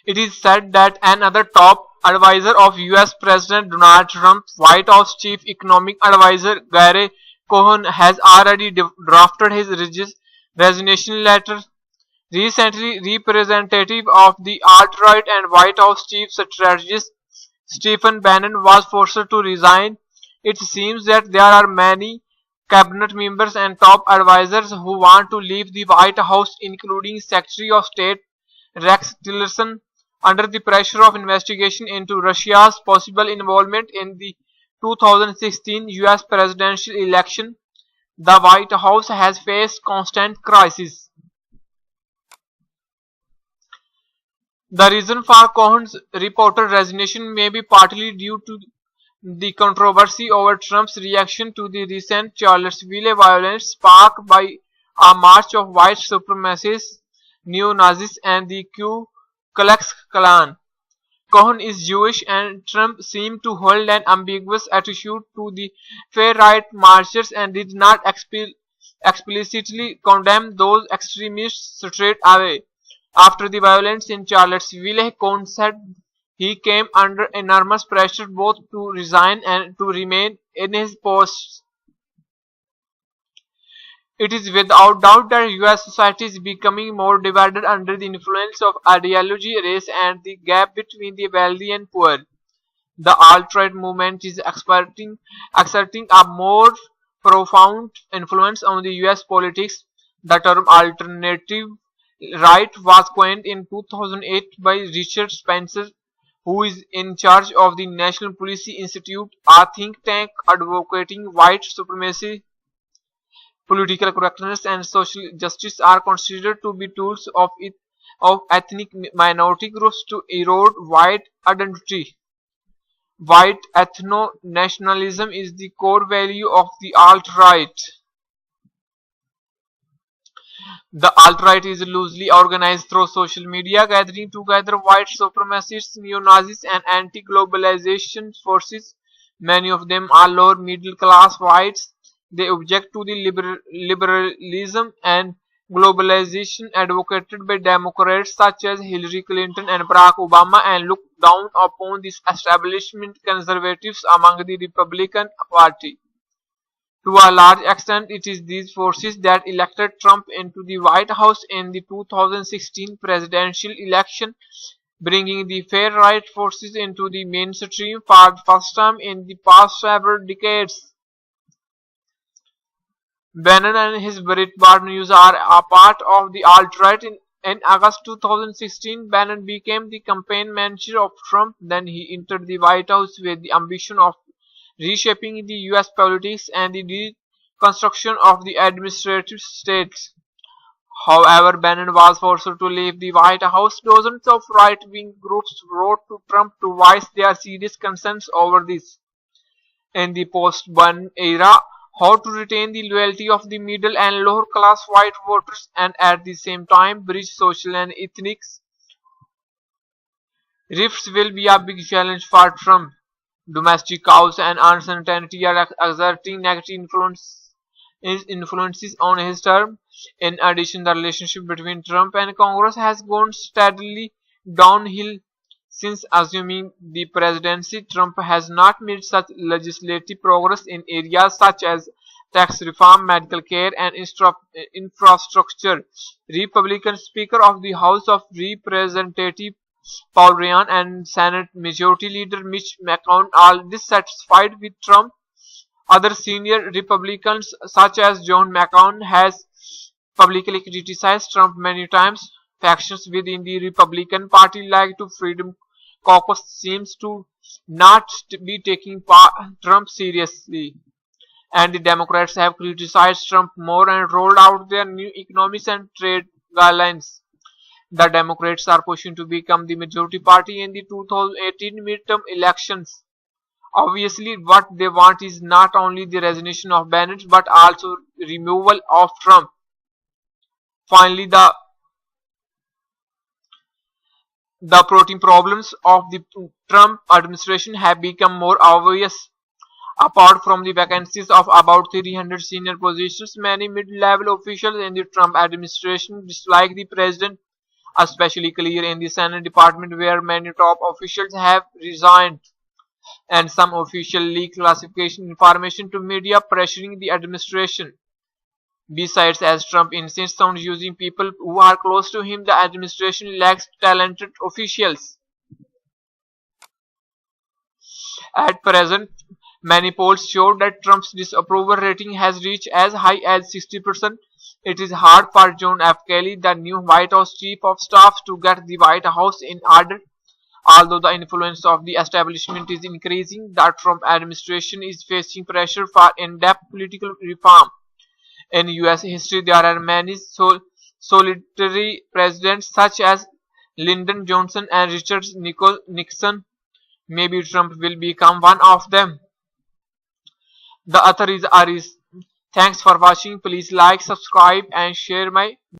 It is said that another top advisor of US President Donald Trump, White House Chief Economic Advisor Gary Cohn, has already drafted his resignation letter. Recently, representative of the alt-right and White House chief strategist Stephen Bannon was forced to resign. It seems that there are many cabinet members and top advisors who want to leave the White House, including Secretary of State Rex Tillerson, under the pressure of investigation into Russia's possible involvement in the 2016 US presidential election. The White House has faced constant crises. The reason for Cohen's reported resignation may be partly due to the controversy over Trump's reaction to the recent Charlottesville violence sparked by a march of white supremacists, neo-Nazis, and the Ku Klux Klan. Cohen is Jewish, and Trump seemed to hold an ambiguous attitude to the far-right marchers and did not explicitly condemn those extremists straight away. After the violence in Charlottesville, Cohen said he came under enormous pressure both to resign and to remain in his post. It is without doubt that US society is becoming more divided under the influence of ideology, race, and the gap between the wealthy and poor. The alt-right movement is exerting a more profound influence on the US politics. The term alternative right was coined in 2008 by Richard Spencer, who is in charge of the National Policy Institute, a think tank advocating white supremacy. Political correctness and social justice are considered to be tools of ethnic minority groups to erode white identity. White ethno-nationalism is the core value of the alt-right. The alt-right is loosely organized through social media, gathering together white supremacists, neo-Nazis, and anti-globalization forces. Many of them are lower middle-class whites. They object to the liberalism and globalization advocated by Democrats such as Hillary Clinton and Barack Obama, and look down upon the establishment conservatives among the Republican Party. To a large extent, it is these forces that elected Trump into the White House in the 2016 presidential election, bringing the far-right forces into the mainstream for the first time in the past several decades. Bannon and his Breitbart News are a part of the alt-right. In August 2016, Bannon became the campaign manager of Trump. Then he entered the White House with the ambition of reshaping the US politics and the reconstruction of the administrative states. However, Bannon was forced to leave the White House. Dozens of right-wing groups wrote to Trump to voice their serious concerns over this. In the post-Bannon era, how to retain the loyalty of the middle and lower class white voters and at the same time bridge social and ethnic rifts will be a big challenge for Trump. Domestic chaos and uncertainty are exerting negative influences on his term. In addition, the relationship between Trump and Congress has gone steadily downhill since assuming the presidency. Trump has not made such legislative progress in areas such as tax reform, medical care, and infrastructure. Republican Speaker of the House of Representatives Paul Ryan and Senate Majority Leader Mitch McConnell are dissatisfied with Trump. Other senior Republicans such as John McCain has publicly criticized Trump many times. Factions within the Republican Party like the Freedom Caucus seems to not be taking Trump seriously, and the Democrats have criticized Trump more and rolled out their new economics and trade guidelines. The Democrats are pushing to become the majority party in the 2018 midterm elections. Obviously, what they want is not only the resignation of Bannon but also removal of Trump. Finally, the protein problems of the Trump administration have become more obvious. Apart from the vacancies of about 300 senior positions, many mid-level officials in the Trump administration dislike the president especially clear in the Senate department where many top officials have resigned, and some official leak classification information to media pressuring the administration. Besides, as Trump insists on using people who are close to him, the administration lacks talented officials. At present, many polls show that Trump's disapproval rating has reached as high as 60%. It is hard for John F. Kelly, the new White House Chief of Staff, to get the White House in order. Although the influence of the establishment is increasing, the Trump administration is facing pressure for in-depth political reform. In US history, there are many solitary presidents such as Lyndon Johnson and Richard Nixon. Maybe Trump will become one of them. The author is Aris. Thanks for watching. Please like, subscribe and share my